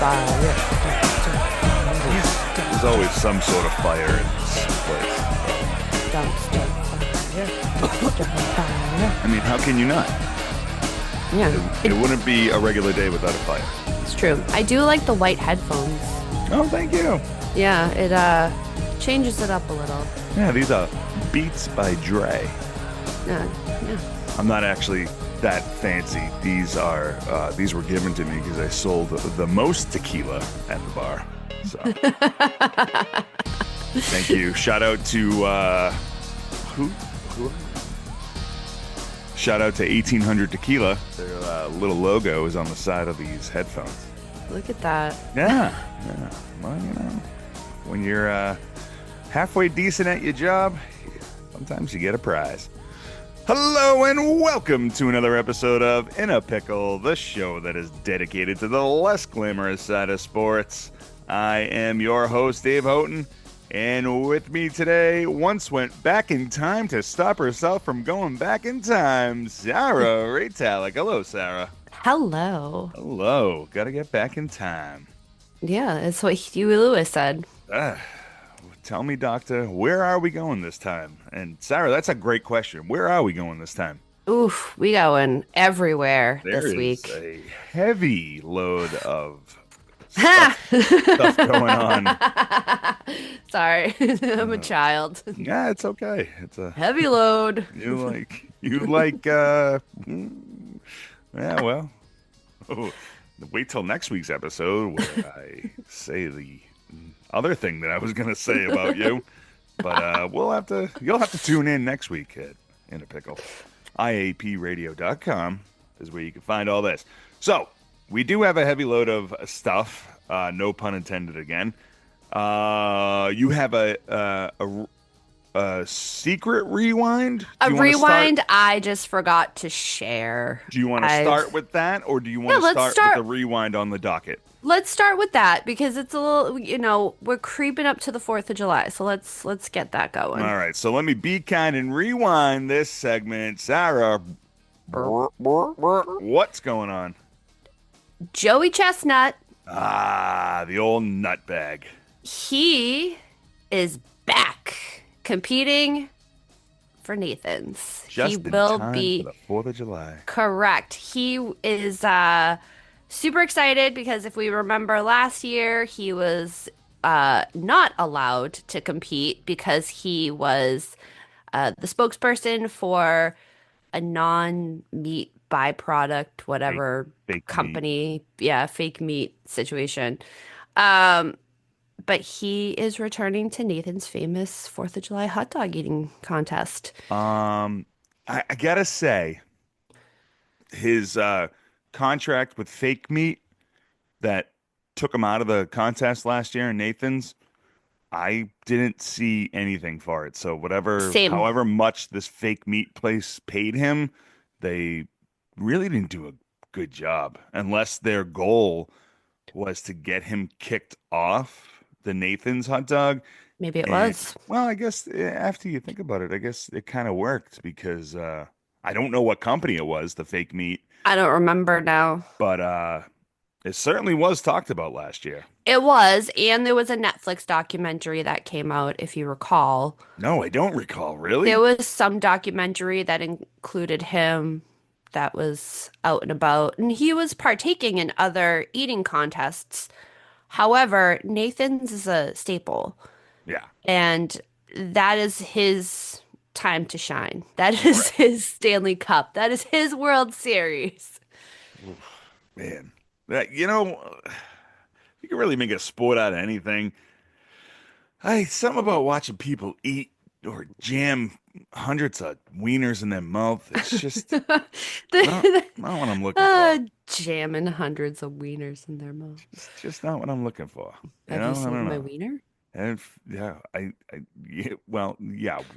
fire. There's always some sort of fire in this place. Don't start fire. Don't start fire. I mean, how can you not? Yeah, It wouldn't be a regular day without a fire. it's true. I do like the white headphones. Oh, thank you. Yeah, it changes it up a little. Yeah, these are Beats by Dre. Yeah. I'm not actually that fancy. These were given to me because I sold the most tequila at the bar. So, thank you. Shout out to who? Shout out to 1800 Tequila. Their little logo is on the side of these headphones. Look at that. Yeah. Well, when you're halfway decent at your job, sometimes you get a prize. Hello and welcome to another episode of In a Pickle, the show that is dedicated to the less glamorous side of sports. I am your host, Dave Houghton, and with me today, once went back in time to stop herself from going back in time, Sarah Raytalic. Hello, Sarah. Hello. Hello. Gotta get back in time. Yeah, it's what Huey Lewis said. Tell me, Doctor, where are we going this time? And Sarah, that's a great question. Where are we going this time? Oof, we going everywhere this week. There is a heavy load of stuff going on. Sorry, I'm a child. Yeah, it's okay. It's a Heavy load. you like yeah, well. Oh, wait till next week's episode where I say the other thing that I was going to say about you. But you'll have to tune in next week at In a Pickle. IAPradio.com is where you can find all this. So, we do have a heavy load of stuff. No pun intended again. You have a secret rewind? A rewind I just forgot to share. Do you want to start with that, or do you want to start with the rewind on the docket? Let's start with that because it's a little, we're creeping up to the 4th of July. So let's get that going. All right. So let me be kind and rewind this segment. Sarah, what's going on? Joey Chestnut. The old nutbag. He is back competing for Nathan's. Just he in will time be for the 4th of July. Correct. He is super excited because if we remember last year, he was not allowed to compete because he was the spokesperson for a non-meat byproduct, whatever fake company, meat. Yeah, fake meat situation. But he is returning to Nathan's famous 4th of July hot dog eating contest. I gotta say, his contract with fake meat that took him out of the contest last year in Nathan's, I didn't see anything for it. So however much this fake meat place paid him, they really didn't do a good job unless their goal was to get him kicked off the Nathan's hot dog. Maybe it was. Well, I guess after you think about it, I guess it kind of worked because I don't know what company it was, the fake meat. I don't remember now. But it certainly was talked about last year. It was, and there was a Netflix documentary that came out, if you recall. No, I don't recall, really. There was some documentary that included him that was out and about, and he was partaking in other eating contests. However, Nathan's is a staple. Yeah. And that is his time to shine. That is his Stanley Cup. That is his World Series. Oof, man, you can really make a sport out of anything. Something about watching people eat or jam hundreds of wieners in their mouth. It's just not what I'm looking for. Jamming hundreds of wieners in their mouth. It's just not what I'm looking for. Have you seen my wiener? And yeah,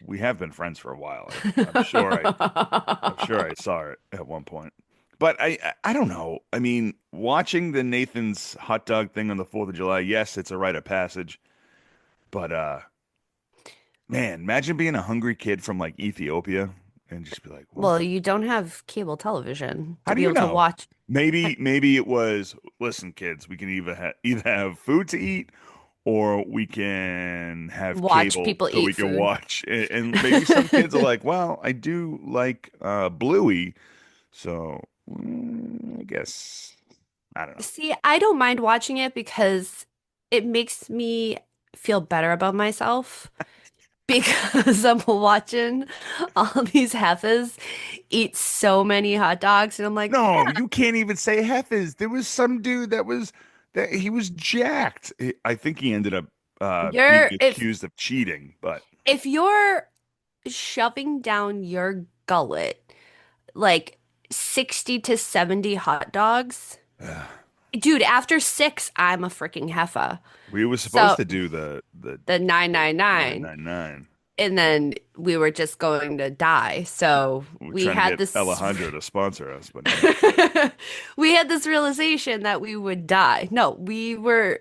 we have been friends for a while. I'm sure I saw it at one point. But I don't know. I mean, watching the Nathan's hot dog thing on the 4th of July, yes, it's a rite of passage. But man, imagine being a hungry kid from like Ethiopia and just be like, what Well, the? you don't have cable television How to do be you able to know? watch Maybe it was, listen, kids, we can either have food to eat or we can have watch cable people so we eat can food. watch. And maybe some kids are like, well, I do like Bluey, so I guess I don't know. See, I don't mind watching it because it makes me feel better about myself because I'm watching all these heifers eat so many hot dogs, and I'm like, No, you can't even say heifers. There was some dude that he was jacked. I think he ended up being you're accused of cheating, but if you're shoving down your gullet like 60 to 70 hot dogs, dude, after six, I'm a freaking heifer. we were supposed So to do the the the 999, 999. and then we were just going to die. So We're we trying to had get this Alejandro to sponsor us, but no. we had this realization that we would die. No, we were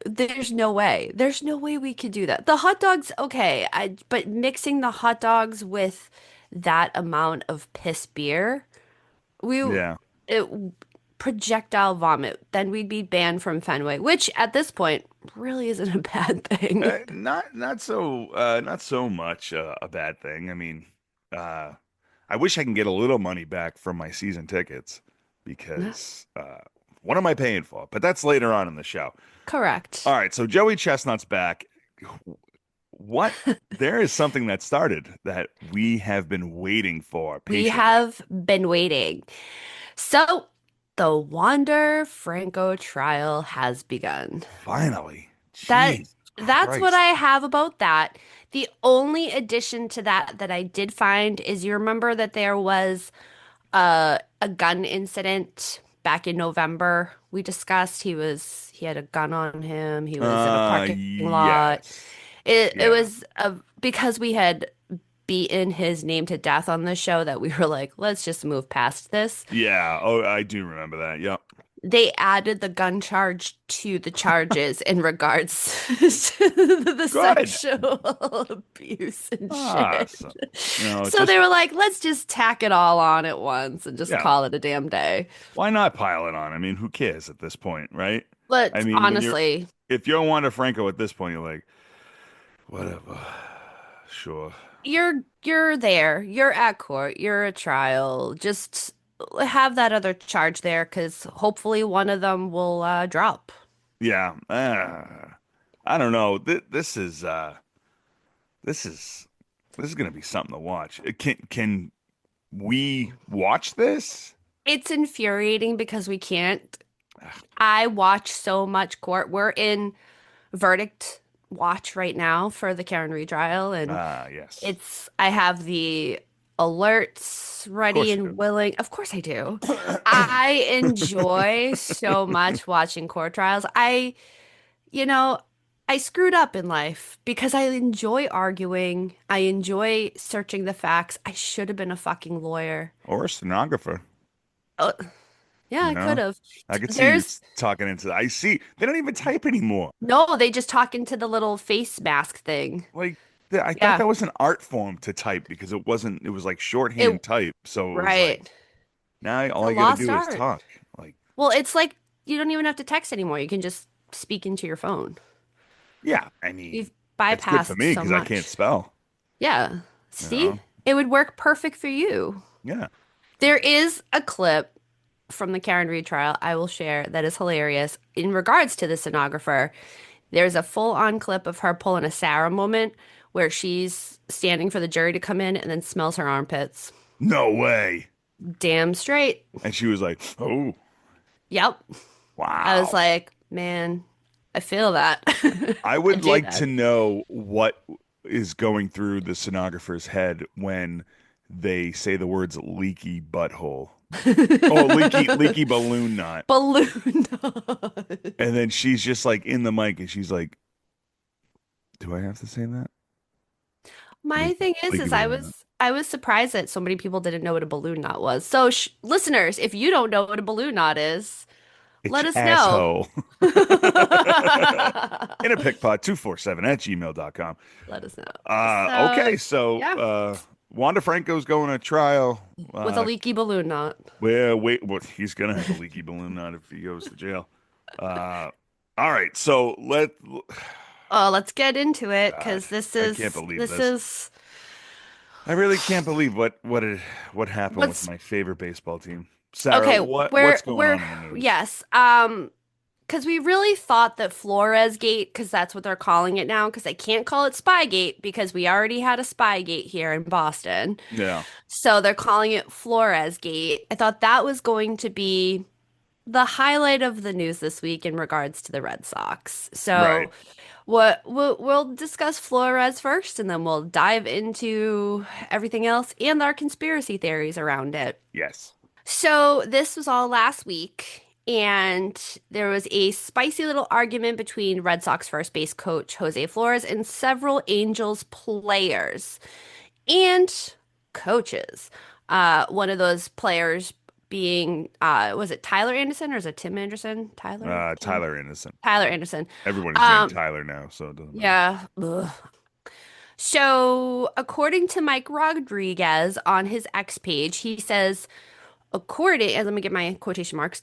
there's no way. There's no way we could do that. The hot dogs, okay, but mixing the hot dogs with that amount of piss beer, we Yeah. it projectile vomit, then we'd be banned from Fenway, which at this point really isn't a bad thing. Not so much a bad thing. I mean, uh, I wish I can get a little money back from my season tickets because what am I paying for? But that's later on in the show. All Correct. right, so Joey Chestnut's back. What? There is something that started that we have been waiting for We patiently. have been waiting. So, the Wander Franco trial has begun. Finally. That Jesus that's what Christ. I have about that. The only addition to that that I did find is you remember that there was a gun incident back in November. We discussed he had a gun on him. He was in a parking lot. Yes. It Yeah. was because we had beaten his name to death on the show that we were like, let's just move past this. Yeah. Oh, I do remember that. Yep. They added the gun charge to the charges in regards to the Good. sexual abuse and shit. Awesome. You know, So they just were like, let's just tack it all on at once and just yeah. call it a damn day. Why not pile it on? I mean, who cares at this point, right? I But mean, honestly, if you're Wander Franco at this point, you're like, whatever. Sure. you're there. You're at court. You're a trial. Just have that other charge there because hopefully one of them will drop. Yeah. I don't know. This is this is gonna be something to watch. Can we watch this? It's infuriating because we can't. I watch so much court. We're in verdict watch right now for the Karen retrial, and Ah, yes. I have the alerts Of ready course you and do. willing. Of course I do. I enjoy so much watching court trials. You know, I screwed up in life because I enjoy arguing. I enjoy searching the facts. I should have been a fucking lawyer. Or a stenographer, Uh, yeah, you I could know? have. I could see you There's talking into I see. They don't even type anymore. no, they just talk into the little face mask thing. Like I thought Yeah, that was an art form to type because it wasn't. It was like it shorthand type. So it was like right. now It's all a I got to lost do is art. talk. Like Well, it's like you don't even have to text anymore. You can just speak into your phone. yeah, I mean You've it's good for bypassed me so because I can't much. spell. Yeah. You See? know? It would work perfect for you. Yeah. There is a clip from the Karen Reed trial I will share that is hilarious in regards to the stenographer. There's a full-on clip of her pulling a Sarah moment where she's standing for the jury to come in and then smells her armpits. No way. Damn straight. And she was like, "Oh, Yep. I was wow." like, man, I feel that. I I would do like that. to know what is going through the stenographer's head when they say the words leaky butthole. Oh, leaky balloon knot. Balloon. And then she's just like in the mic and she's like, "Do I have to say that?" My Leaky thing leaky is balloon knot. I was surprised that so many people didn't know what a balloon knot was. So, listeners, if you don't know what a balloon knot is, It's let us know. asshole. In a pickpot 247 at gmail.com. Let us know. Okay, So, so yeah. Wander Franco's going to trial. with a Uh, leaky balloon knot. well, he's gonna have a leaky balloon knot if he goes to jail. Uh, all right, so Oh, let's get into it God, because this I can't is believe this this. is I really can't believe what happened with what's my favorite baseball team. Sarah, okay. what's going on in the news? Yes. Because we really thought that Flores Gate, because that's what they're calling it now, because they can't call it Spygate because we already had a Spygate here in Boston. Yeah, So they're calling it Flores Gate. I thought that was going to be the highlight of the news this week in regards to the Red Sox. right. So we'll discuss Flores first, and then we'll dive into everything else and our conspiracy theories around it. Yes. So this was all last week, and there was a spicy little argument between Red Sox first base coach Jose Flores and several Angels players and coaches. One of those players being was it Tyler Anderson or is it Tim Anderson? Tim? Tyler Innocent. Tyler Anderson. Everybody's named Um, Tyler now, so it doesn't matter. yeah. Ugh. So, according to Mike Rodriguez on his X page, he says, according, and let me get my quotation marks.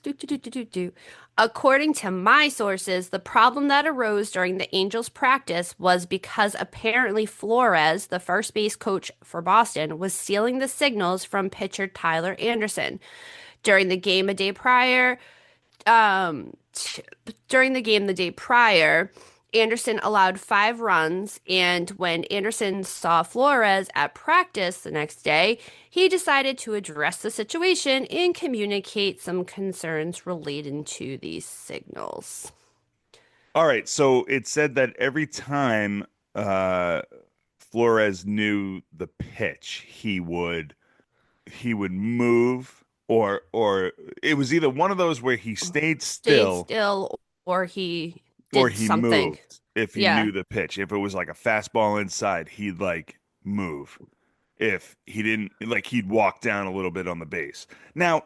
According to my sources, the problem that arose during the Angels practice was because apparently Flores, the first base coach for Boston, was stealing the signals from pitcher Tyler Anderson. During the game a day prior, during the game the day prior, Anderson allowed 5 runs, and when Anderson saw Flores at practice the next day, he decided to address the situation and communicate some concerns relating to these signals. All right, so it said that every time uh Flores knew the pitch, he would move or it was either one of those where he stayed Stayed still still, or he or did he something. moved if he Yeah. knew the pitch. If it was like a fastball inside, he'd like move. If he didn't, like he'd walk down a little bit on the base. Now,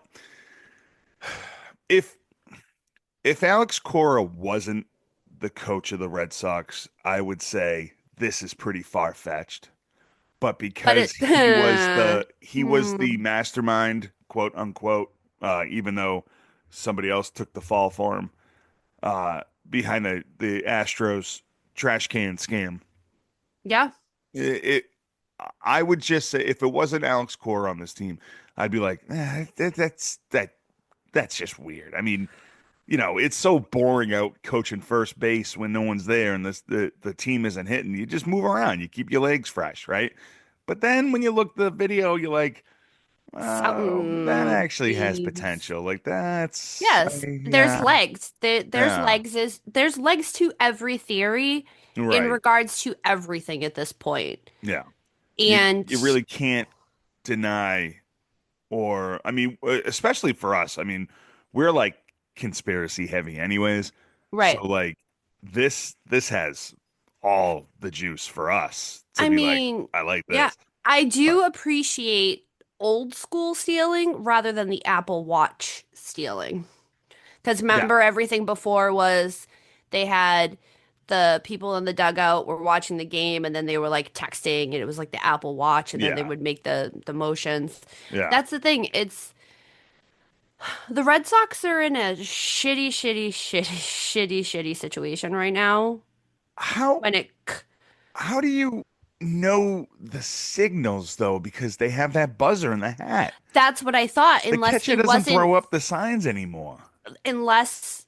if if Alex Cora wasn't the coach of the Red Sox, I would say this is pretty far-fetched. But But because it, he was the hmm, mastermind, quote unquote, even though somebody else took the fall for him, behind the Astros trash can scam. yeah. It I would just say if it wasn't Alex Cora on this team, I'd be like, that's just weird. I mean, it's so boring out coaching first base when no one's there and the team isn't hitting. You just move around, you keep your legs fresh, right? But then when you look the video, you're like, oh, that Something actually has seems. potential. Like that's Yes, there's yeah, legs. yeah, There's legs to every theory in right, regards to everything at this point. yeah. You And really can't deny or I mean, especially for us. I mean, we're like conspiracy heavy anyways. So right. like this has all the juice for us to I be like, mean, I like yeah, this. I But do appreciate old school stealing rather than the Apple Watch stealing. Because yeah, remember, everything before was they had the people in the dugout were watching the game and then they were like texting and it was like the Apple Watch and then they yeah, would make the motions. yeah. That's the thing. It's the Red Sox are in a shitty situation right now. How When it, how do you know the signals though? Because they have that buzzer in the hat. that's what I thought, The catcher doesn't throw up the signs anymore. unless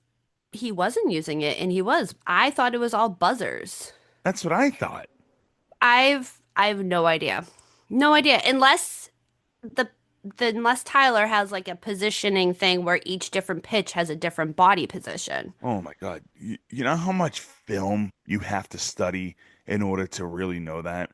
he wasn't using it and he was. I thought it was all buzzers. That's what I thought. I have no idea. No idea. The unless Tyler has like a positioning thing where each different pitch has a different body position. Oh my God. You know how much film you have to study in order to really know that?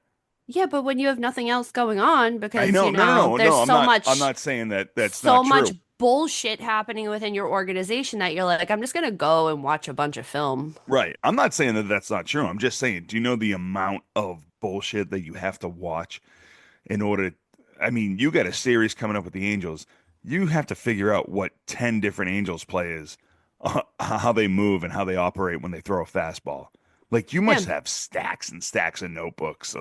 Yeah, but when you have nothing else going on I because, know. No, no, no, there's no. I'm not saying that that's so not much true. bullshit happening within your organization that you're like, I'm just gonna go and watch a bunch of film. Right. I'm not saying that that's not true. I'm just saying, do you know the amount of bullshit that you have to watch in order I mean, you got a series coming up with the Angels. You have to figure out what 10 different Angels players, how they move and how they operate when they throw a fastball. Like you Yeah. must have stacks and stacks of notebooks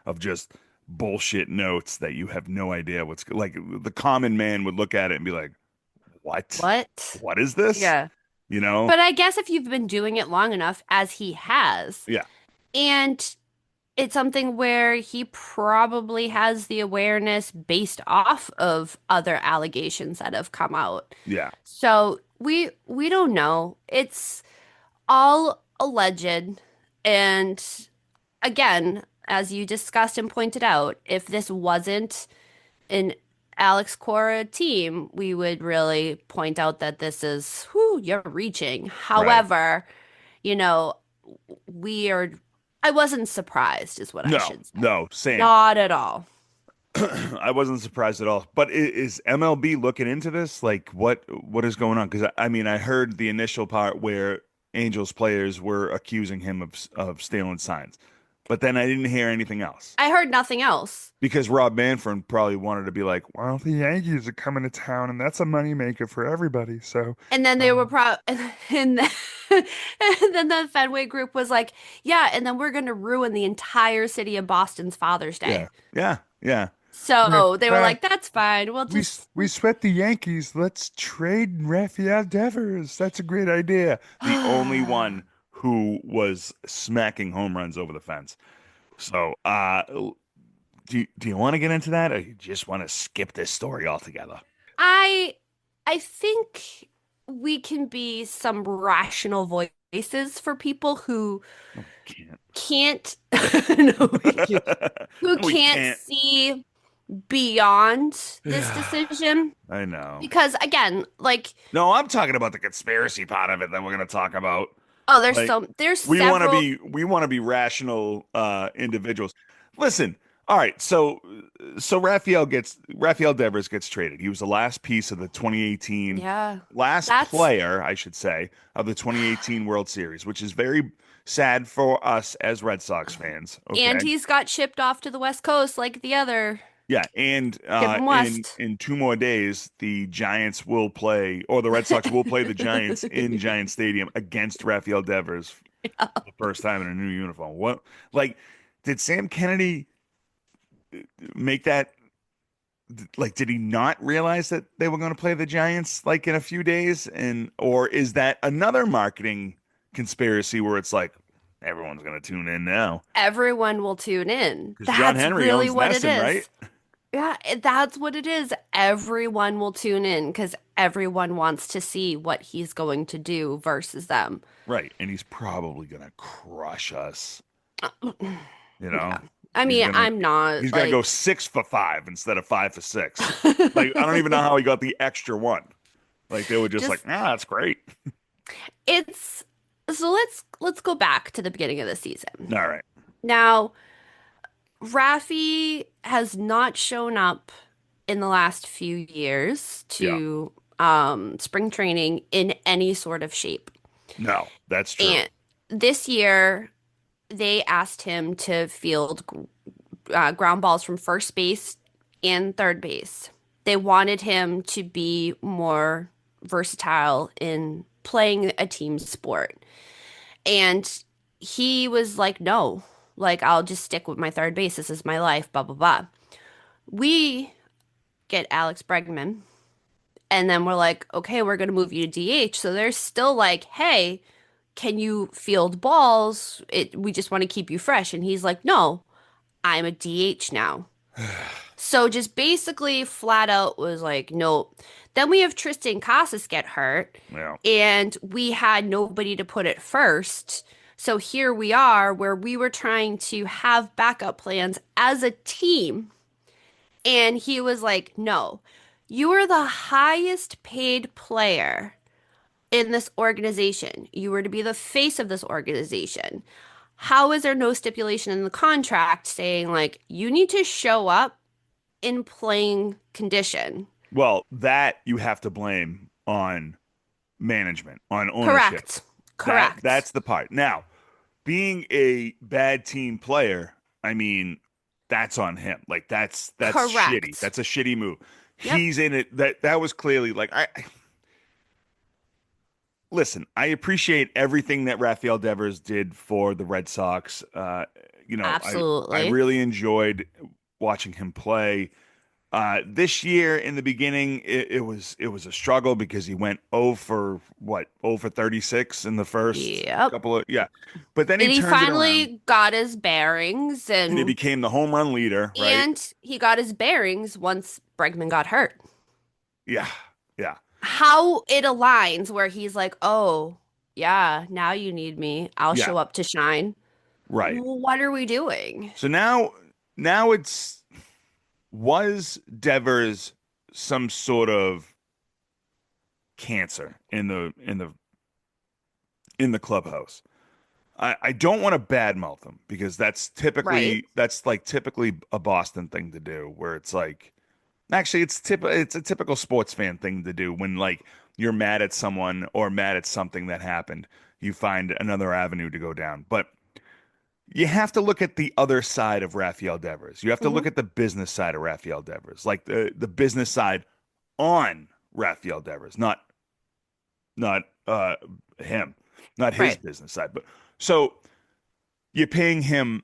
of just bullshit notes that you have no idea what's like. The common man would look at it and be like, "What? What? What is this?" Yeah. You know? But I guess if you've been doing it long enough, as he has, Yeah, and it's something where he probably has the awareness based off of other allegations that have come out. yeah, So we don't know. It's all alleged. And again, as you discussed and pointed out, if this wasn't an Alex Cora team, we would really point out that this is, whew, you're reaching. right. However, you know, we are, I wasn't surprised, is what I No, should say. no, same. Not at all. I wasn't surprised at all. But is MLB looking into this? Like, what is going on? Because I mean, I heard the initial part where Angels players were accusing him of stealing signs, but then I didn't hear anything else. I heard nothing else. Because Rob Manfred probably wanted to be like, well, the Yankees are coming to town, and that's a moneymaker for everybody. So, And then they were um, pro and then, and then the Fenway group was like, yeah, and then we're going to ruin the entire city of Boston's Father's yeah, Day. yeah, yeah. Yeah. So they were like, that's fine. We'll just We swept the Yankees. Let's trade Rafael Devers. That's a great idea. The only one who was smacking home runs over the fence. So, do you want to get into that, or you just want to skip this story altogether? I I think we can be some rational voices for people who No, we can't. can't no, we can't, who No, we can't can't. see beyond this Yeah, decision. I know. Because again, like, No, I'm talking about the conspiracy part of it that we're going to talk about. oh, Like there's we several. we want to be rational individuals. Listen, all right, so Rafael Devers gets traded. He was the last piece of the 2018 Yeah. last That's player, I should say, of the 2018 World Series, which is very sad for us as Red Sox fans, and okay? he's got shipped off to the West Coast like the other. Yeah, and Ship him west. in 2 more days, the Giants will play, or the Red Sox will play the Giants in Giant Stadium against Rafael Devers for the first time in a new uniform. What, like, did Sam Kennedy make that? Like, did he not realize that they were going to play the Giants like in a few days? And or is that another marketing conspiracy where it's like everyone's going to tune in now Everyone will tune in. because John That's Henry really owns what it Nesson, right? is. Yeah, that's what it is. Everyone will tune in because everyone wants to see what he's going to do versus them. Right, and he's probably going to crush us. You Yeah. know, I he's mean, gonna I'm not he's gonna go like 6 for 5 instead of 5 for 6. Like I don't even know how he got the extra one. Like they were just like, just that's great. it's so let's go back to the beginning of the season. All right. Now, Rafi has not shown up in the last few years Yeah. to spring training in any sort of shape. No, that's true. And this year, they asked him to field ground balls from first base and third base. They wanted him to be more versatile in playing a team sport. And he was like, no, like, I'll just stick with my third base. This is my life, blah, blah, blah. We get Alex Bregman, and then we're like, okay, we're going to move you to DH. So they're still like, hey, can you field balls? We just want to keep you fresh. And he's like, no, I'm a DH now. So just basically flat out was like, nope. Then we have Tristan Casas get hurt, Yeah. and we had nobody to put it first. So here we are, where we were trying to have backup plans as a team. And he was like, no, you are the highest paid player in this organization. You were to be the face of this organization. How is there no stipulation in the contract saying, like, you need to show up in playing condition? Well, that you have to blame on management, on ownership. Correct. That's Correct. the part. Now, being a bad team player, I mean, that's on him. Like that's shitty. Correct. That's a shitty move. Yep. He's in it. That was clearly like I listen. I appreciate everything that Rafael Devers did for the Red Sox. I Absolutely. really enjoyed watching him play. This year in the beginning, it was a struggle because he went 0 for what 0 for 36 in the first Yep. couple of yeah, but then he And he turned it around finally got his bearings and he became the home run leader, right? and he got his bearings once Bregman got hurt. Yeah, yeah, How it aligns where he's like, "Oh, yeah, now you need me. I'll yeah, show up to shine." right. What are we doing? So now it's was Devers some sort of cancer in the clubhouse? I don't want to badmouth him because Right? that's like typically a Boston thing to do, where it's like actually it's a typical sports fan thing to do when like you're mad at someone or mad at something that happened, you find another avenue to go down. But you have to look at the other side of Rafael Devers. You have to Hmm. look at the business side of Rafael Devers, like the business side on Rafael Devers, not him, not his Right. business side. But so you're paying him.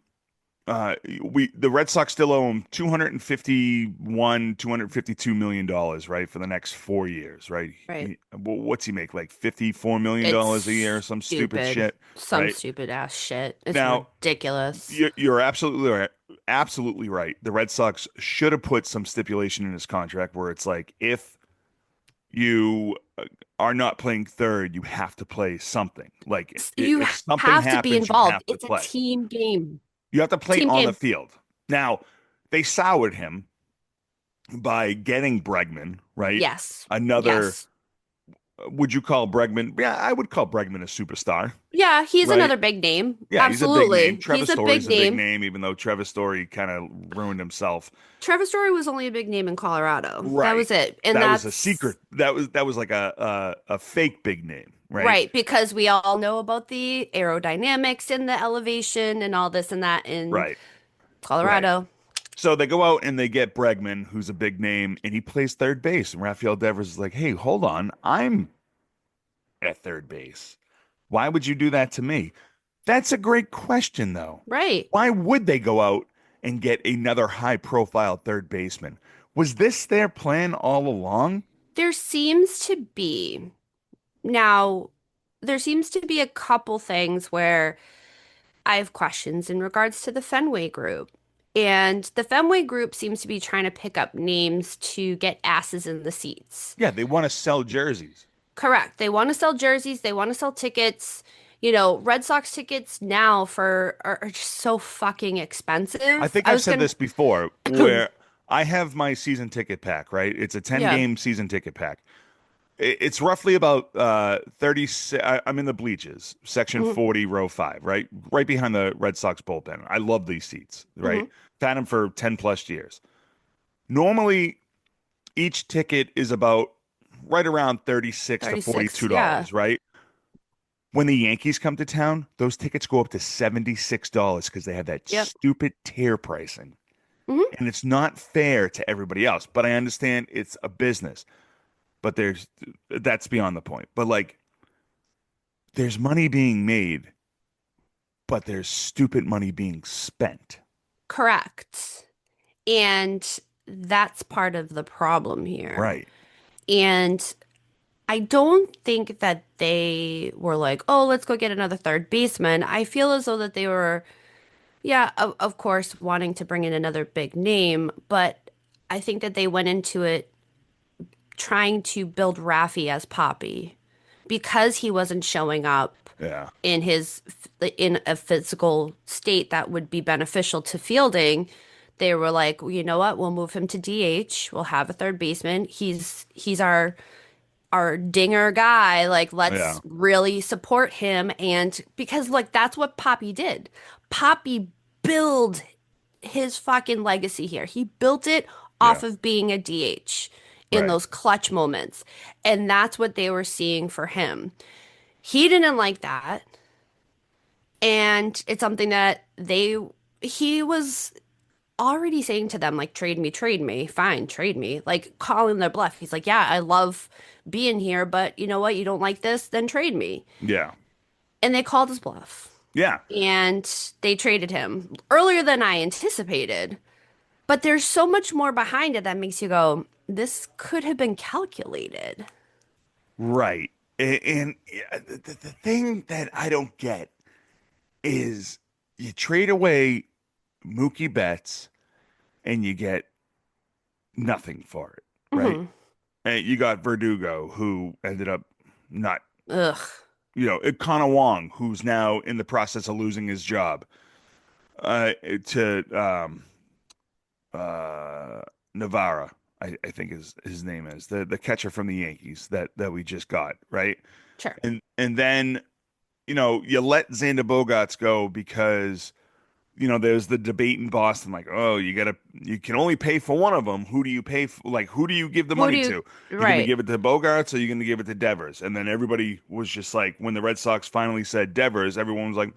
We the Red Sox still owe him 252 million dollars, right, for the next 4 years, right? Right. What's he make, like $54 million a year, It's some stupid stupid. shit, Some right? stupid ass shit. It's Now ridiculous. you're absolutely right. The Red Sox should have put some stipulation in his contract where it's like if you are not playing third, you have to play something. Like You if something have to be happens, you involved. have to It's a play. team game. You have to play Team on the game. field. Now, they soured him by getting Bregman, right? Yes. Another, Yes. would you call Bregman? Yeah, I would call Bregman a superstar, Yeah, he's right? another big name. Yeah, he's a big name. Absolutely. Trevor He's a Story's big a big name. name, even though Trevor Story kind of ruined himself. Trevor Story was only a big name in Colorado. That Right. was it. And That was a that's secret. That was like a fake big name, right? right, because we all know about the aerodynamics and the elevation and all this and that in Right. Right. Colorado. So they go out and they get Bregman, who's a big name, and he plays third base. And Rafael Devers is like, "Hey, hold on, I'm at third base. Why would you do that to me?" That's a great question, though. Right. Why would they go out and get another high-profile third baseman? Was this their plan all along? There seems to be now, there seems to be a couple things where I have questions in regards to the Fenway group. And the Fenway group seems to be trying to pick up names to get asses in the seats. Yeah, they want to sell jerseys. Correct. They want to sell jerseys, they want to sell tickets. Red Sox tickets now are just so fucking I expensive. think I I've was said gonna this before, where I have my season ticket pack, right? It's a 10 yeah. game season ticket pack. It's roughly about 30. I'm in the bleachers, section Hmm. 40, row 5, right? Right behind the Red Sox bullpen. I love these seats, right? Hmm. Had them for 10 plus years. Normally, each ticket is about right around 36 to 36. $42, Yeah. right? When the Yankees come to town, those tickets go up to $76 because they have that Yep. stupid tier pricing. Hmm. And it's not fair to everybody else. But I understand it's a business. But that's beyond the point. But like there's money being made, but there's stupid money being spent. Correct. And that's part of the problem here. Right. And I don't think that they were like, oh, let's go get another third baseman. I feel as though that they were, yeah, of course, wanting to bring in another big name, but I think that they went into it trying to build Rafi as Poppy because he wasn't showing up Yeah. in a physical state that would be beneficial to fielding. They were like, well, you know what? We'll move him to DH. We'll have a third baseman. He's our dinger guy. Like, Yeah. let's really support him. And because like that's what Poppy did. Poppy built his fucking legacy here. He built it Yeah. off of being a DH in Right. those clutch moments. And that's what they were seeing for him. He didn't like that. And it's something that he was already saying to them, like, trade me, fine, trade me, like calling their bluff. He's like, yeah, I love being here, but you know what? You don't like this, then trade me. Yeah. And they called his bluff Yeah. and they traded him earlier than I anticipated. But there's so much more behind it that makes you go, this could have been calculated. Right. And the thing that I don't get is you trade away Mookie Betts and you get nothing for it, right? Hmm. And you got Verdugo, who ended up not, Ugh. Connor Wong, who's now in the process of losing his job, to uh, Navarra, I think his name is the catcher from the Yankees that we just got, right? Sure. And then you let Xander Bogaerts go because there's the debate in Boston, like, oh, you can only pay for one of them. Who do you pay for? Like, who do you give the Who do money you, to? You're going to right. give it to Bogarts or you're going to give it to Devers? And then everybody was just like, when the Red Sox finally said Devers, everyone was like,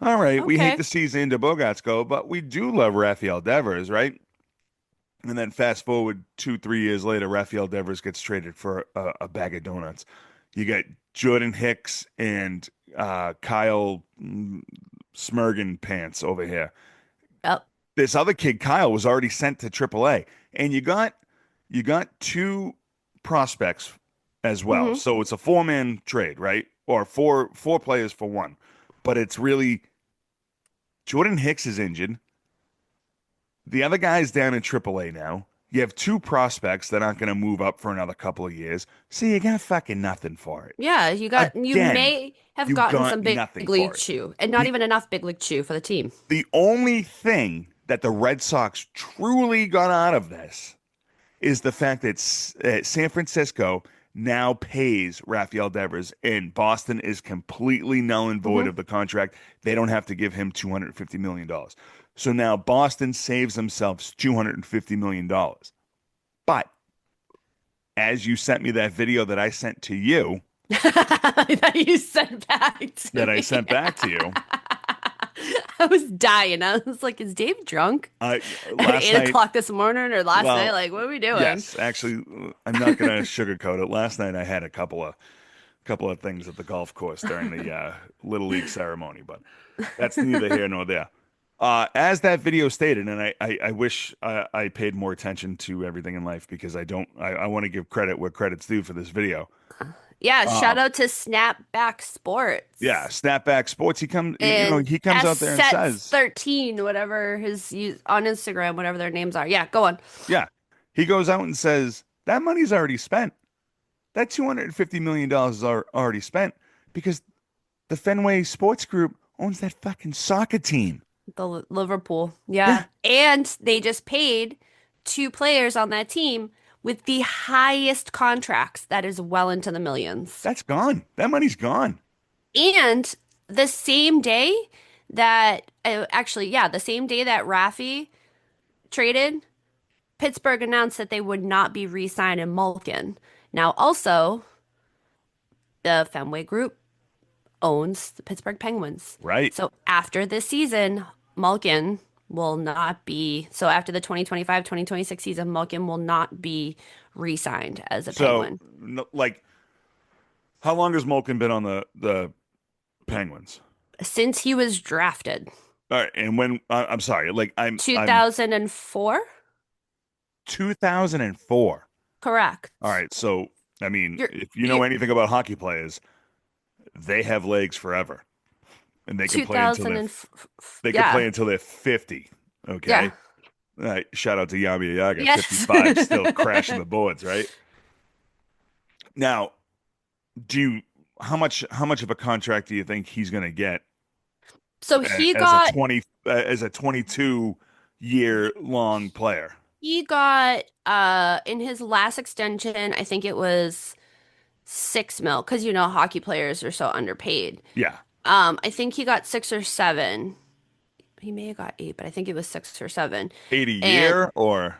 all right, we hate Okay. to see Xander Bogaerts go, but we do love Rafael Devers, right? And then fast forward 2, 3 years later, Rafael Devers gets traded for a bag of donuts. You got Jordan Hicks and Kyle Smergen pants over here. Yep. This other kid, Kyle, was already sent to AAA, and you got two prospects as well. Hmm. So it's a four-man trade, right? Or four players for one. But it's really Jordan Hicks is injured. The other guy's down in AAA now. You have two prospects that aren't going to move up for another couple of years. So you got fucking nothing for it. Yeah, you Again, may have you gotten got some big nothing league for it. chew and not The even enough big league chew for the team. the only thing that the Red Sox truly got out of this is the fact that San Francisco now pays Rafael Devers, and Boston is completely null and void Hmm. of the contract. They don't have to give him $250 million. So now Boston saves themselves $250 million. But as you sent me that video that I sent to you, That you sent back to that I me. sent back to you, I was dying. I was like, is Dave drunk uh, at last eight night, o'clock this morning or last night? well, Like, what are we doing? yes, actually, I'm not going to sugarcoat it. Last night I had a couple of things at the golf course during the Little League ceremony, but that's neither here nor there. As that video stated, and I wish I paid more attention to everything in life because I don't. I want to give credit where credit's due for this video. Yeah, Uh, shout out to Snapback yeah, Sports Snapback Sports. and He comes out there and says, S13, whatever on Instagram, whatever their names are. Yeah, go on. yeah, he goes out and says that money's already spent. That $250 million is already spent because the Fenway Sports Group owns that fucking soccer team. Liverpool. Yeah, Yeah. And they just paid two players on that team with the highest contracts that is well into the millions. that's gone. That money's gone. And the same day actually, yeah, the same day that Rafi traded, Pittsburgh announced that they would not be re-signing Malkin. Now, also, the Fenway Group owns the Pittsburgh Penguins. Right. So after this season, Malkin will not be, so after the 2025-2026 season, Malkin will not be re-signed as a So, Penguin like, how long has Malkin been on the Penguins? since he was drafted. All right, and when I'm sorry, like I'm 2004? 2004. Correct. All right, so I mean, You're if you know you anything about hockey players, they have legs forever, and they can play until 2000 they're and they can yeah. play until they're 50. Yeah. Okay. All right, shout out to Yami Yaga, Yes. 55, still crashing the boards, right? Now, do you how much of a contract do you think he's going to get So he as a got 22-year long player? he got in his last extension, I think it was 6 mil because hockey players are so underpaid. Yeah. I think he got 6 or 7. He may have got 8, but I think it was 6 or 7. 80 And year or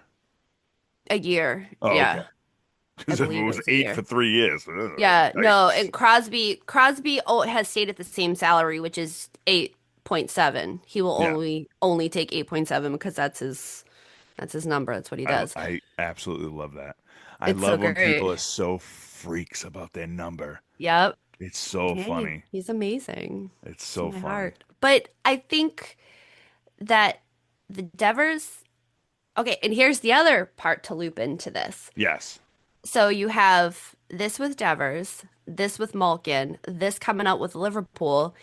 a year. oh, okay. Yeah. I Because if it believe it was was a eight year. for 3 years, Yeah, no, yikes. and Crosby has stayed at the same salary, which is 8.7. He will Yeah. only take 8.7 because that's his number. That's what he I does. I absolutely love that. I It's so love when people great. are so freaks about their number. Yep. It's so Hey, funny. he's amazing. It's To so my funny. heart. But I think that the Devers, Okay, and here's the other part to loop into this. Yes. So you have this with Devers, this with Malkin, this coming out with Liverpool,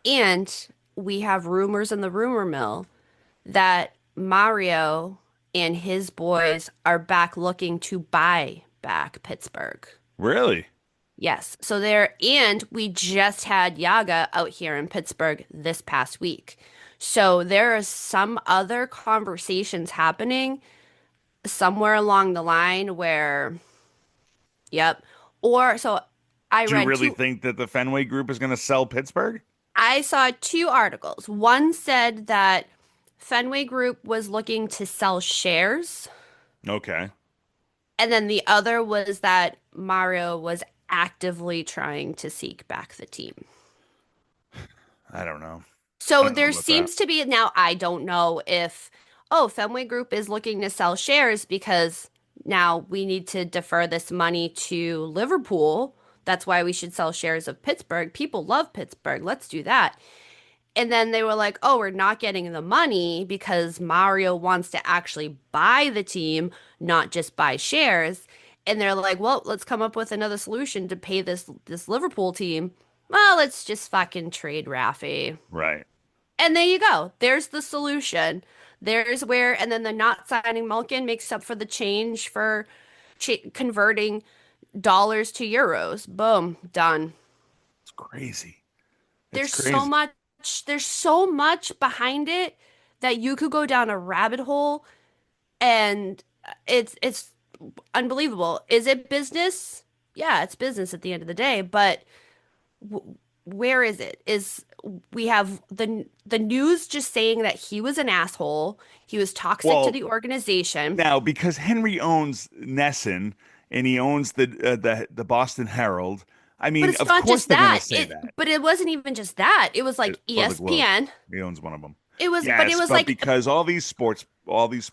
and we have rumors in the rumor mill that Mario and his boys are back looking to buy back Pittsburgh. Really? Yes. So there, and we just had Yaga out here in Pittsburgh this past week. So there are some other conversations happening somewhere along the line where, yep. Or so I Do you read really two, think that the Fenway Group is going to sell Pittsburgh? I saw two articles. One said that Fenway Group was looking to sell shares, Okay. and then the other was that Mario was actively trying to seek back the team. I don't know. I So don't know there about that. seems to be now, I don't know if, oh, Fenway Group is looking to sell shares because now we need to defer this money to Liverpool. That's why we should sell shares of Pittsburgh. People love Pittsburgh. Let's do that. And then they were like, oh, we're not getting the money because Mario wants to actually buy the team, not just buy shares. And they're like, well, let's come up with another solution to pay this Liverpool team. Well, let's just fucking trade Rafi. Right. And there you go. There's the solution. There's where, and then the not signing Malkin makes up for the change for converting dollars to euros. Boom, done. It's crazy. It's There's so crazy. much, there's so much behind it that you could go down a rabbit hole and it's unbelievable. Is it business? Yeah, it's business at the end of the day, but where is it? Is we have the news just saying that he was an asshole, he was toxic to Well, the organization. now because Henry owns Nesson and he owns the Boston Herald, I But mean, it's of not course just they're going to that. say It that. but it wasn't even just that. It was like Or the Globe. ESPN. He owns one of them. But it Yes, was but like because all these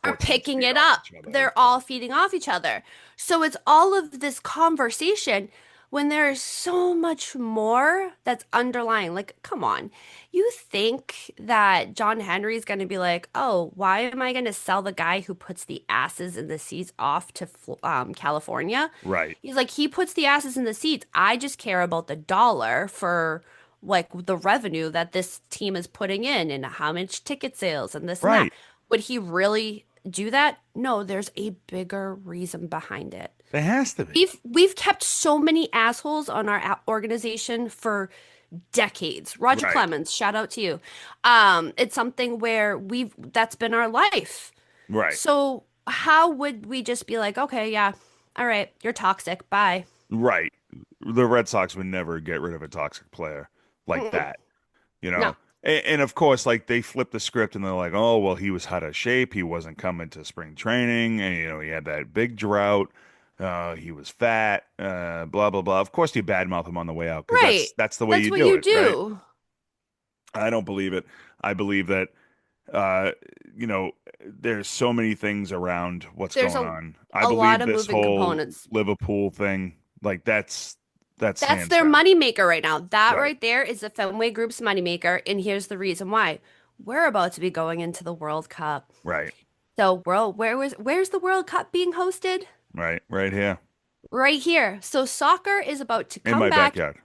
are sports teams picking feed it off up. each other. They're all feeding off each other. So it's all of this conversation when there is so much more that's underlying. Like, come on. You think that John Henry's going to be like, oh, why am I going to sell the guy who puts the asses in the seats off to California? Right. He's like, he puts the asses in the seats. I just care about the dollar for like the revenue that this team is putting in and how much ticket sales and this and that. Right. Would he really do that? No, there's a bigger reason behind it. There has to be. We've kept so many assholes on our organization for decades. Roger Right. Clemens, shout out to you. It's something where we've that's been our life. Right. So how would we just be like, okay, yeah, all right, you're toxic, bye. Right. The Red Sox would never get rid of a toxic player like Mm-mm. that, you No, know? And of course, like they flip the script and they're like, oh, well, he was out of shape. He wasn't coming to spring training. And, he had that big drought. He was fat, blah, blah, blah. Of course, you badmouth him on the way out because right. that's the way That's you what do you it, right? do. I don't believe it. I believe that, uh, there's so many things around what's There's going on. I a lot believe of this moving whole components. Liverpool thing, like that's That's hands their down. moneymaker right now. That Right. right there is the Fenway Group's moneymaker, and here's the reason why. We're about to be going into the World Cup. Right. So, where's the World Cup being hosted? Right. Right here Right here. So soccer is about to in come my back. backyard.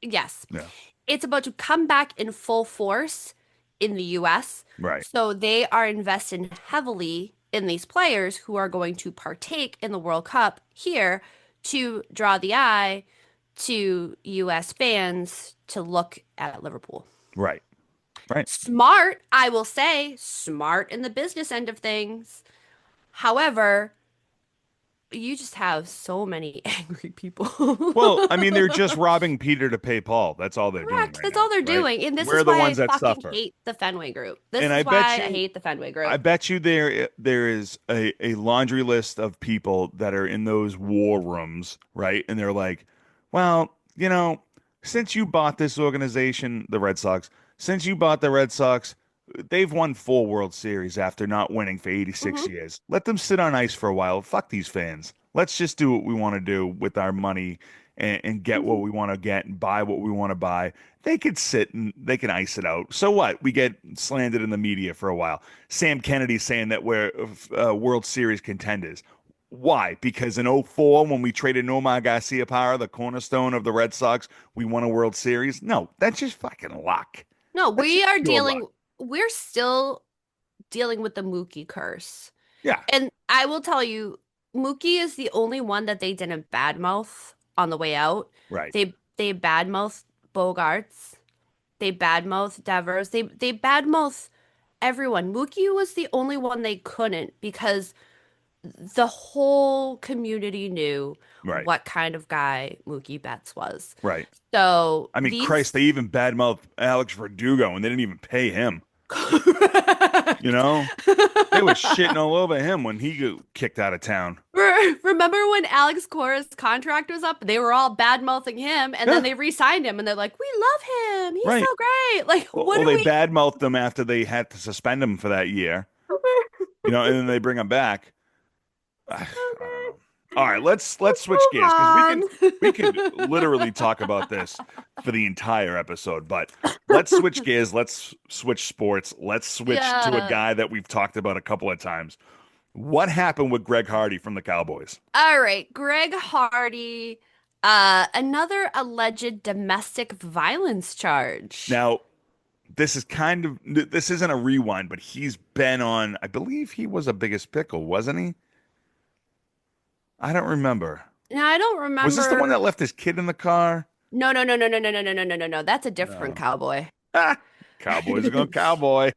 Yes. Yeah. It's about to come back in full force in the US. Right. So they are investing heavily in these players who are going to partake in the World Cup here to draw the eye to US fans to look at Liverpool. Right. Right. Smart, I will say, smart in the business end of things. However, you just have so many angry people. Well, I mean, they're just robbing Peter to pay Paul. That's all they're doing Correct. right That's all now, they're right? doing. And this We're is the why I ones that fucking suffer. hate the Fenway Group. This And is why I hate the Fenway I Group. bet you there is a laundry list of people that are in those war rooms, right? And they're like, well, since you bought this organization, the Red Sox, since you bought the Red Sox, they've won 4 World Series after not winning for 86 Hmm. years. Let them sit on ice for a while. Fuck these fans. Let's just do what we want to do with our money and get what we want to get and buy what we want to buy. They could sit and they can ice it out. So what? We get slandered in the media for a while. Sam Kennedy saying that we're World Series contenders. Why? Because in '04, when we traded Nomar Garciaparra, the cornerstone of the Red Sox, we won a World Series? No, that's just fucking luck. No, That's we just are pure luck. we're still dealing with the Mookie curse. Yeah, And I will tell you, Mookie is the only one that they didn't badmouth on the way out. right. They badmouthed Bogarts. They badmouthed Devers. They badmouthed everyone. Mookie was the only one they couldn't because the whole community knew Right. what kind of guy Mookie Betts was. Right. So I mean, Christ, these they even badmouthed Alex Verdugo and they didn't even pay him. You Correct. know? They were shitting all over him when he got kicked out of town. Remember when Alex Cora's contract was up? They were all bad mouthing him, and then Yeah, they re-signed him, and they're like, "We love him. He's so right. great." Like, what Well, do they we? badmouthed him after they had to suspend him for that year, and then they bring him back. I don't know. All right, let's Let's switch move gears because we on. could we could literally talk about this for the entire episode, but let's switch gears. Let's switch sports. Let's switch to a Yeah. guy that we've talked about a couple of times. What happened with Greg Hardy from the Cowboys? All right, Greg Hardy, another alleged domestic violence charge. Now, this isn't a rewind, but he's been on, I believe he was a Biggest Pickle, wasn't he? I don't remember. Now, I don't Was this the one remember. that left his kid in the car? No, no, no, no, no, no, no, no, no, no, no, no. That's a different No. cowboy. Ah, Cowboys are going cowboy.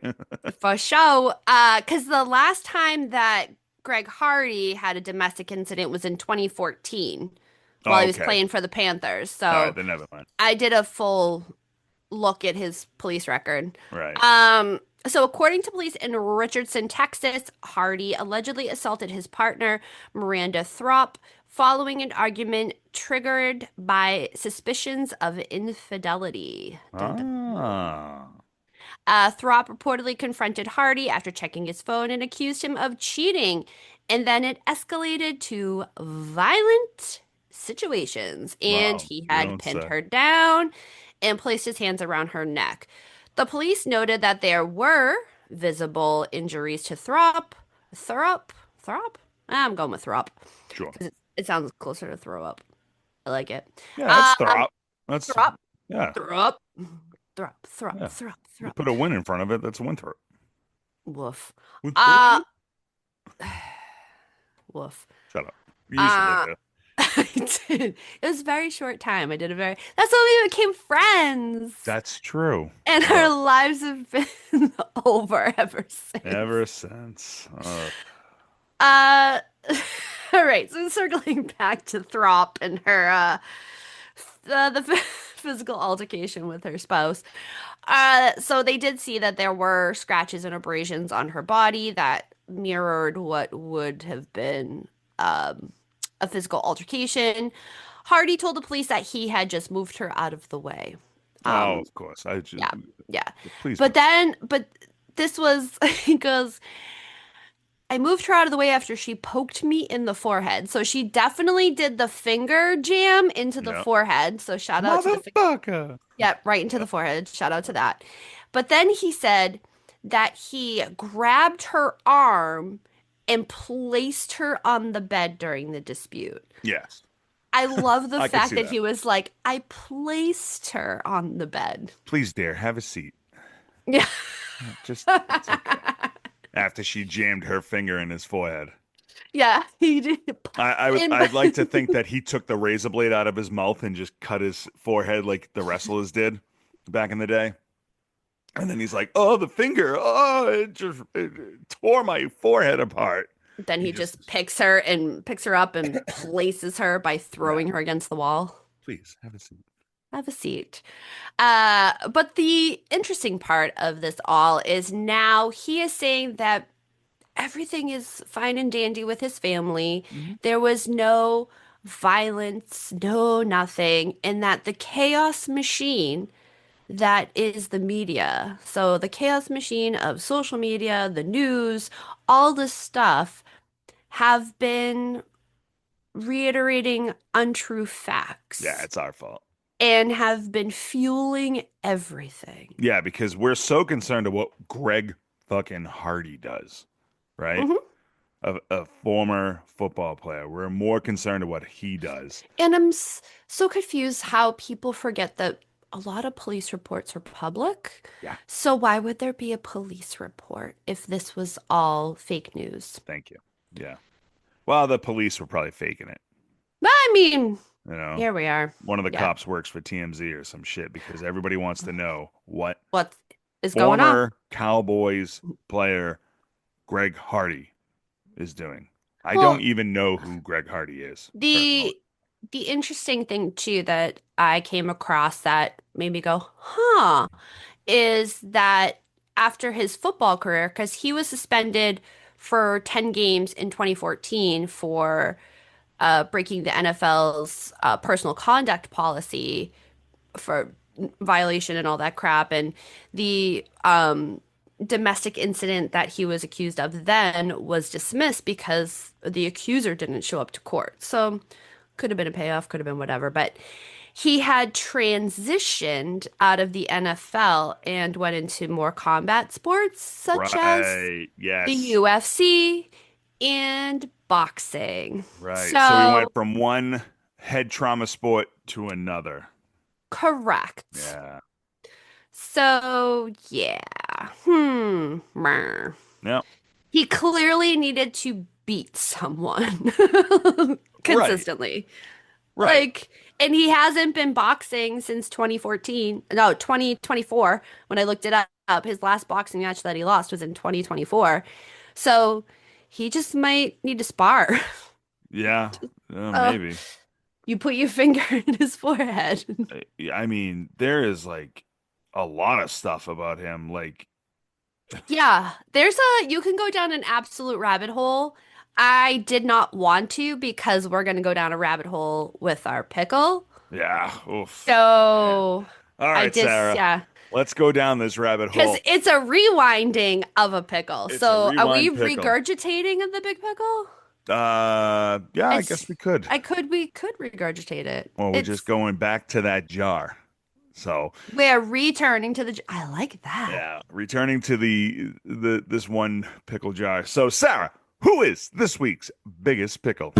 For sure. Because the last time that Greg Hardy had a domestic incident was in 2014 while Oh, he was okay. playing for the Panthers. All right, So then never mind. I did a full look at his police record. Right. So according to police in Richardson, Texas, Hardy allegedly assaulted his partner, Miranda Throp, following an argument triggered by suspicions of infidelity. Dun, dun. Ah. Throp reportedly confronted Hardy after checking his phone and accused him of cheating. And then it escalated to violent situations. And Wow. he You had don't pinned say. her down and placed his hands around her neck. The police noted that there were visible injuries to Throp. Throp? Throp? I'm going with Throp Sure. because it sounds closer to throw up. I like it. Yeah, that's Um, Throp. That's Throp, yeah. Throp, Throp, Throp, Yeah. Throp, You Throp. put a win in front of it, that's Winthrop. Woof. Uh, Winthrop? woof. Shut up. You used to live Uh, there. I did. It was a very short time. I did a very. That's when we became friends, That's true. and our lives have been over ever since. Ever since. Uh, all right. So circling back to Throp and her the physical altercation with her spouse. So they did see that there were scratches and abrasions on her body that mirrored what would have been a physical altercation. Hardy told the police that he had just moved her out of the way. Oh, Um, of course. I just yeah, yeah. please But don't. then, but this was, he goes, I moved her out of the way after she poked me in the forehead. So she definitely did the finger jam into the Yeah. forehead. So shout out to the Motherfucker. yeah, right into the forehead. Shout out to that. But then he said that he grabbed her arm and placed her on the bed during the dispute. Yes. I love the I can fact see that that. he was like, I placed her on the bed. Please, dear, have a seat. Yeah. Just it's okay. After she jammed her finger in his forehead. Yeah, he did. And I'd like to think that he took the razor blade out of his mouth and just cut his forehead like the wrestlers did back in the day. And then he's like, "Oh, the finger! Oh, it tore my forehead apart." then He he just, just picks her up and places her by yeah. throwing her against the wall. Please have a seat. Have a seat. But the interesting part of this all is now he is saying that everything is fine and dandy with his family. Mhm. There was no violence, no nothing, and that the chaos machine that is the media, so the chaos machine of social media, the news, all this stuff have been reiterating untrue Yeah, facts it's our fault. and have been fueling everything. Yeah, because we're so concerned of what Greg fucking Hardy does, right? Mhm. A former football player. We're more concerned of what he does. And so confused how people forget that a lot of police reports are public. Yeah, So why would there be a police report if this was all fake news? thank you. Yeah. Well, the police were probably faking it. I mean, You know, here we are. one of the Yeah. cops works for TMZ or some shit because everybody wants to know what What is going on? former Cowboys player Greg Hardy is doing. I don't Well, even know who Greg Hardy is, first of all. the the interesting thing too that I came across that made me go, huh, is that after his football career, because he was suspended for 10 games in 2014 for breaking the NFL's personal conduct policy for violation and all that crap. And the domestic incident that he was accused of then was dismissed because the accuser didn't show up to court. So could have been a payoff, could have been whatever. But he had transitioned out of the NFL and went into more combat sports, such as Right. the Yes. UFC and boxing. Right. So we went So, from one head trauma sport to another. correct. Yeah. So, yeah. Meh. Yeah. He clearly needed to beat someone Right. consistently. Right. Like, and he hasn't been boxing since 2014. No, 2024. When I looked it up, his last boxing match that he lost was in 2024. So he just might need to spar. Yeah. Uh, Maybe. you put your finger in his forehead. I mean, there is like a lot of stuff about him. Like, Yeah, you can go down an absolute rabbit hole. I did not want to because we're going to go down a rabbit hole with our pickle. yeah. Oof. Man. So All I right, just, Sarah. yeah, Let's go down this rabbit because hole. it's a rewinding of a pickle. It's a So are we rewind pickle. regurgitating of the big pickle? Yeah, I guess It's, we could. we could regurgitate it. Or we're just It's, going back to that jar. So, we're returning to I like that. yeah, returning to the this one pickle jar. So, Sarah, who is this week's biggest pickle?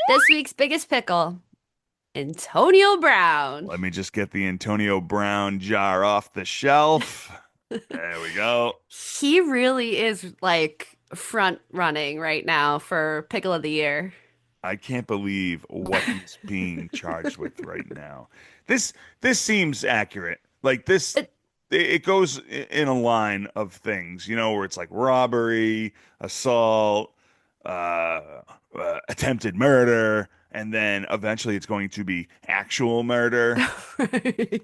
This week's biggest pickle, Antonio Brown. Let me just get the Antonio Brown jar off the shelf. There we go. He really is like front running right now for pickle of the year. I can't believe what he's being charged with right now. This this seems accurate. Like this It, it goes in a line of things, where it's like robbery, assault, attempted murder, and then eventually it's going to be actual murder,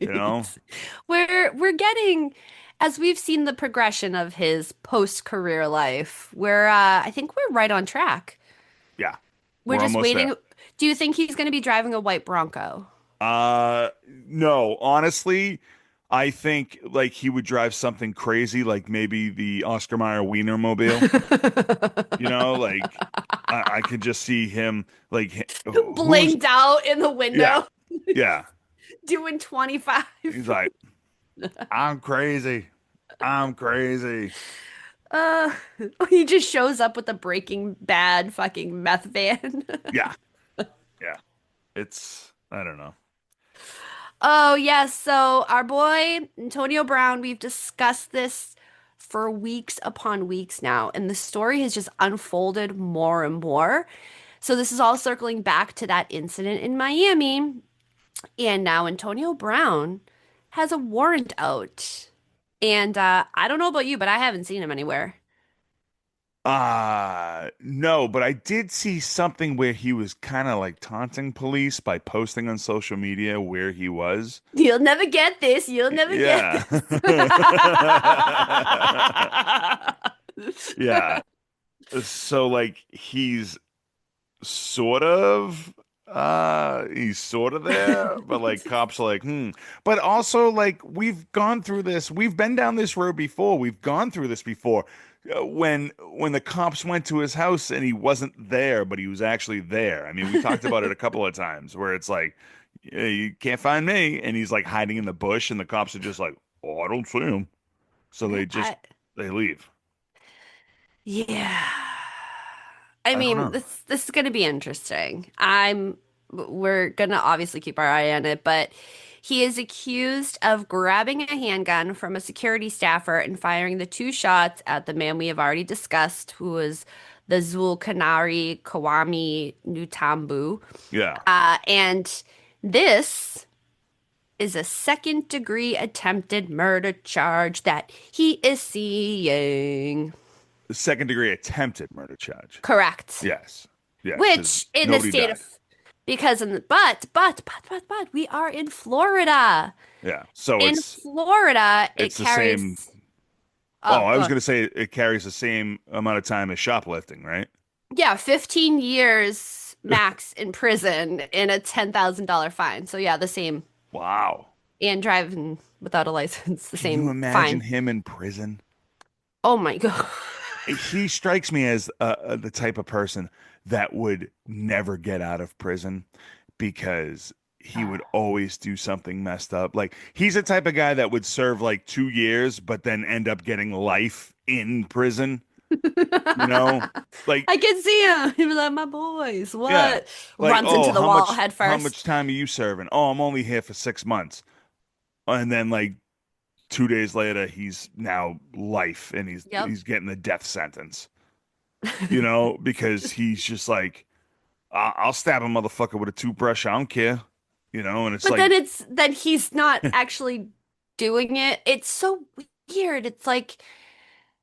you know? right. We're getting, as we've seen the progression of his post-career life, I think we're right on track. Yeah, We're we're just almost there. waiting. Do you think he's going to be driving a white Bronco? Uh, no, honestly, I think like he would drive something crazy, like maybe the Oscar Mayer Wienermobile. Like I could just see him like who's Blinked out in the yeah, window, yeah. doing 25. He's like, I'm crazy. I'm crazy. Uh, he just shows up with a Breaking Bad fucking meth van. Yeah, yeah. I don't know. Oh, yes. So, our boy Antonio Brown, we've discussed this for weeks upon weeks now, and the story has just unfolded more and more. So, this is all circling back to that incident in Miami. And now Antonio Brown has a warrant out. And I don't know about you, but I haven't seen him anywhere. No, but I did see something where he was kind of like taunting police by posting on social media where he was. You'll never get this. You'll never get Yeah. this. Yeah. So like he's sort of there, but like cops are like, hmm. But also like we've gone through this. We've been down this road before. We've gone through this before. when the cops went to his house and he wasn't there, but he was actually there. I mean, we talked about it a couple of times where it's like, "Yeah, you can't find me," and he's like hiding in the bush, and the cops are just like, "Oh, I don't see him," so I they leave. yeah. I I don't mean, know. this is going to be interesting. We're going to obviously keep our eye on it, but he is accused of grabbing a handgun from a security staffer and firing the two shots at the man we have already discussed, who was the Zulkanari Kawami Nutambu. Yeah, And this is a second degree attempted murder charge that he is seeing. the second degree attempted murder charge. Correct. Yes, yes, because Which in the nobody state died. of, because in the, but, we are in Florida. Yeah, so In Florida, it it's the same. carries, Oh, oh, I was go. gonna say it carries the same amount of time as shoplifting, right? Yeah, 15 years max in prison and a $10,000 fine. So yeah, the same. Wow. And driving without a license, the Can you same imagine fine. him in prison? Oh my God. He strikes me as the type of person that would never get out of prison because he would always do something messed up. Like he's the type of guy that would serve like 2 years, but then end up getting life in prison. You know, like I can see him. He was like, my boys, yeah, what? like Runs into oh, the wall head how much first. time are you serving? Oh, I'm only here for 6 months, and then like 2 days later, he's now life, and Yep. he's getting the death sentence. You know, because he's just like, I'll stab a motherfucker with a toothbrush. I don't care. You know, and it's But like, then he's not actually doing it. It's so weird. It's like,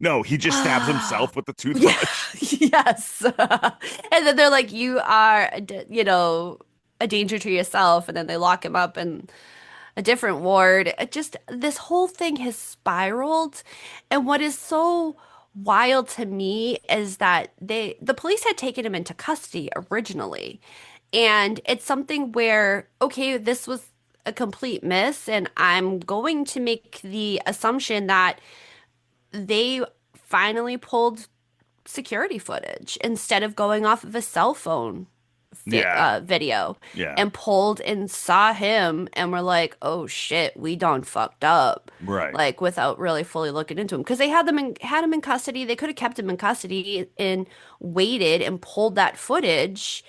no, he just stabs himself with the yeah, toothbrush. yes. And then they're like, you are, a danger to yourself. And then they lock him up in a different ward. It just, this whole thing has spiraled. And what is so wild to me is that the police had taken him into custody originally. And it's something where, okay, this was a complete miss, and I'm going to make the assumption that they finally pulled security footage instead of going off of a cell phone Yeah, video yeah, and pulled and saw him and were like, oh shit, we done fucked up. right. Like without really fully looking into him because they had him in custody. They could have kept him in custody and waited and pulled that footage,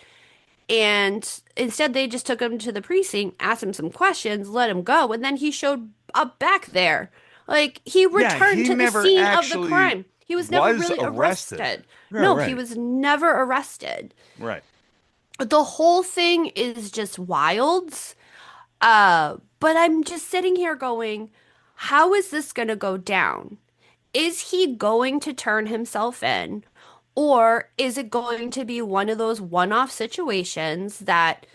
and instead they just took him to the precinct, asked him some questions, let him go, and then he showed up back there. Like he Yeah, returned he to the never scene of the actually crime. He was never was really arrested. arrested. Yeah, No, he right, was never arrested. right. The whole thing is just wild. But I'm just sitting here going, how is this going to go down? Is he going to turn himself in? Or is it going to be one of those one-off situations that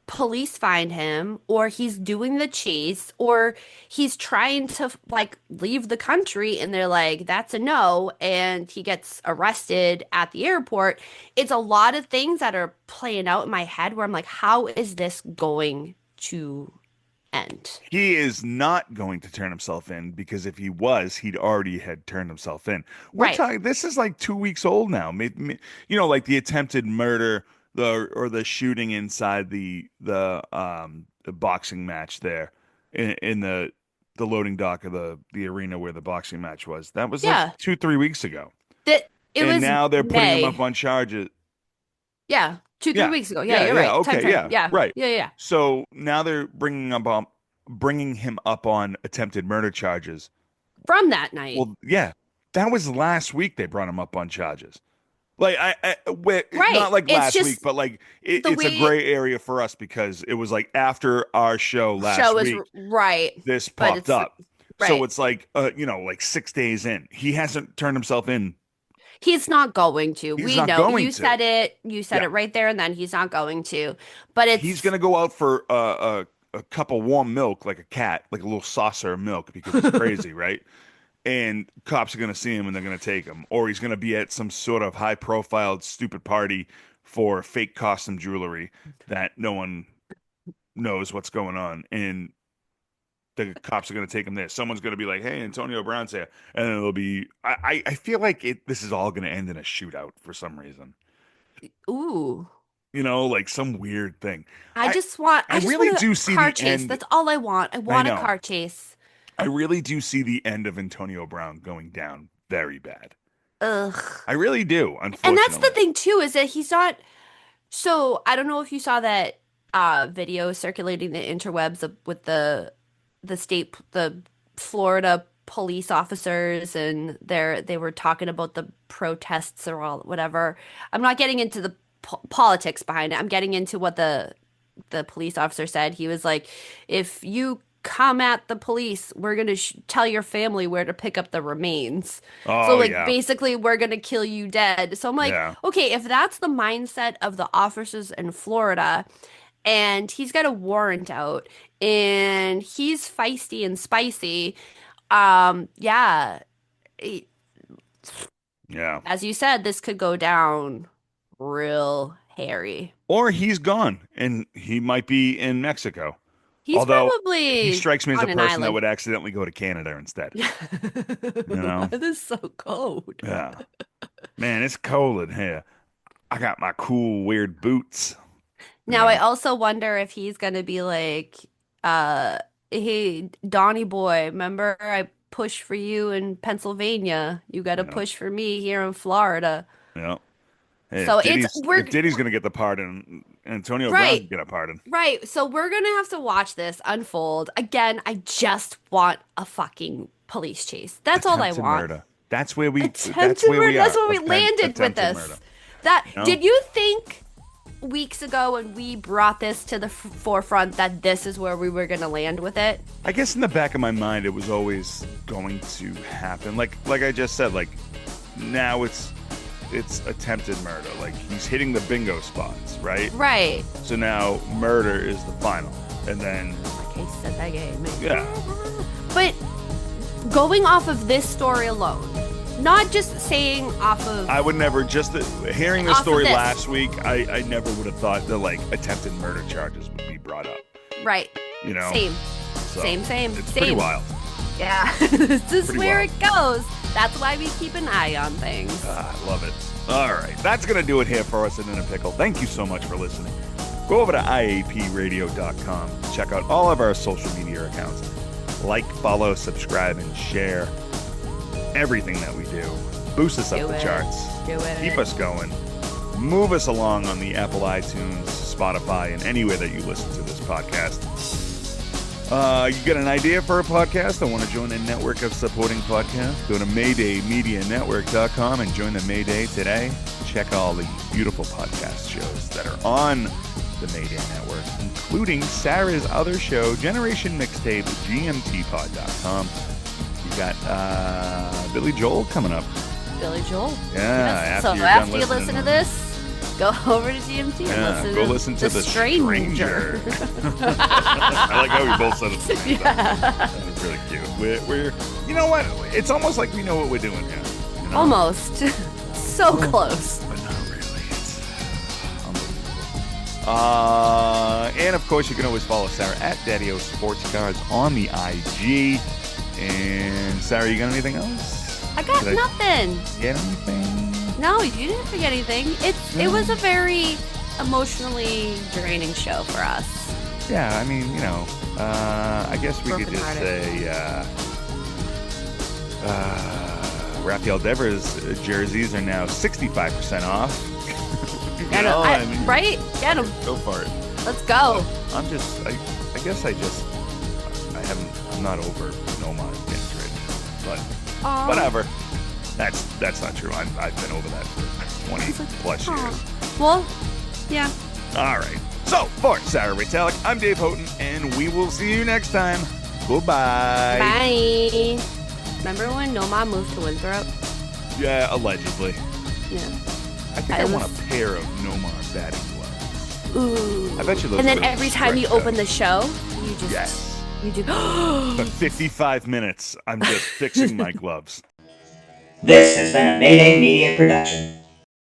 police find him, or he's doing the chase, or he's trying to like leave the country and they're like, that's a no, and he gets arrested at the airport? It's a lot of things that are playing out in my head where I'm like, how is this going to end? He is not going to turn himself in because if he was, he'd already had turned himself in. We're Right. talking, this is like 2 weeks old now. You know, like the attempted murder, the shooting inside the boxing match there in the loading dock of the arena where the boxing match was. That was like Yeah. 2, 3 weeks ago. That it And was now they're putting him up May. on charges. Yeah. Two, three Yeah. weeks ago. Yeah, Yeah, you're yeah. right. Time Okay, frame. yeah. Yeah. Right. Yeah, yeah. So now they're bringing him up on attempted murder charges. From that night. Well, yeah, that was last week they brought him up on charges. Like Right. not like It's last week, just but like the it's a way gray area for us because it was like after our show last show is week, right. this But popped it's up. So right. it's like like 6 days in, he hasn't turned himself in. He's not going to. He's We not know. going You to. said it. You said Yeah, it right there and then. He's not going to. But he's it's gonna go out for a cup of warm milk like a cat, like a little saucer of milk because he's crazy, right? And cops are going to see him and they're going to take him, or he's going to be at some sort of high profile stupid party for fake costume jewelry that no one knows what's going on. And the cops are going to take him there. Someone's going to be like, "Hey, Antonio Brown's here," and then it'll be. I feel like this is all going to end in a shootout for some reason. Ooh. Like some weird thing. I I just want I I just really want a do see car the chase. end. That's all I want. I I want a know. car chase. I really do see the end of Antonio Brown going down very bad. Ugh. I really do, And that's the unfortunately. thing too, is that he's not so I don't know if you saw that video circulating the interwebs with the Florida police officers, and they were talking about the protests or all whatever. I'm not getting into the politics behind it. I'm getting into what the police officer said. He was like, if you come at the police, we're gonna tell your family where to pick up the remains. So Oh like yeah, basically we're gonna kill you dead. So I'm like, yeah, okay, if that's the mindset of the officers in Florida, and he's got a warrant out and he's feisty and spicy, yeah, it- yeah. as you said, this could go down real hairy. Or he's gone and he might be in Mexico. He's Although he probably strikes me as a on an person that island. would accidentally go to Canada instead. You Why know? is this so cold? Yeah. Man, it's cold in here. I got my cool, weird boots. You Now I know? also wonder if he's gonna be like, uh, hey, Donnie boy, remember I pushed for you in Pennsylvania. You got to Yeah. push for me here in Florida. Yeah. Hey, So it's If Diddy's gonna get the pardon, Antonio Brown right, can get a pardon. right. So we're gonna have to watch this unfold. Again, I just want a fucking police chase. That's all I Attempted want. murder. That's Attempted where murder. we That's are. where we landed with Attempted murder. this. That You know? did you think weeks ago when we brought this to the forefront that this is where we were gonna land with it? I guess in the back of my mind, it was always going to happen. Like I just said, like now it's attempted murder. Like he's hitting the bingo spots, right? Right. So now murder is the final, and then Like I said that game. yeah, But going off of this story alone, not just saying off of I would never just hearing the off of story this. last week. I never would have thought that like attempted murder charges would be brought up. right. You know, Same. So, Same. It's pretty Same. wild. Yeah. This is Pretty where wild. it goes. That's why we keep an eye on things. I love it. All right. That's going to do it here for us in a Pickle. Thank you so much for listening. Go over to iapradio.com. Check out all of our social media accounts. Like, follow, subscribe, and share everything that we do. Boost us up Do the it. charts. Do it. Keep us going. Move us along on the Apple iTunes, Spotify, and anywhere that you listen to this podcast. You got an idea for a podcast? I want to join a network of supporting podcasts? Go to MaydayMediaNetwork.com and join the Mayday today. Check all the beautiful podcast shows that are on the Mayday Network, including Sarah's other show, Generation Mixtape, GMTpod.com. You got Billy Joel coming up. Billy Joel. Yeah, So after you're after done you listen to this, go over to GMT and go listen to The Stranger. I like how we both said it. At the same time. That was really cute. We're, you know what? It's almost like we know what we're doing here. You know? Almost. So close. But not really. It's unbelievable. And of course, you can always follow Sarah at Daddy-O Sports Cards on the IG. And Sarah, you got anything else? I got Did nothing. Get anything? No, you didn't forget anything. It was a very emotionally draining show for us. Yeah, I mean, I guess we could just Brokenhearted. say Rafael Devers jerseys are now 65% off. Get 'em. I mean, Right? Get him. go for it. Let's go. I'm just, I guess I'm not over Nomad getting traded, but whatever. That's not true. I've been over that for 20 plus years. Well, yeah. All right. So for Sarah Retallick, I'm Dave Houghton, and we will see you next time. Goodbye. Bye. Remember when Nomad moved to Winthrop? Yeah, allegedly. Yeah. I think I want a pair of Nomad batting gloves. Ooh. I bet you those And then would every time you stretch open out. the show, you just Yes. you do. For 55 minutes, I'm just fixing my gloves. This has been a Mayday Media production.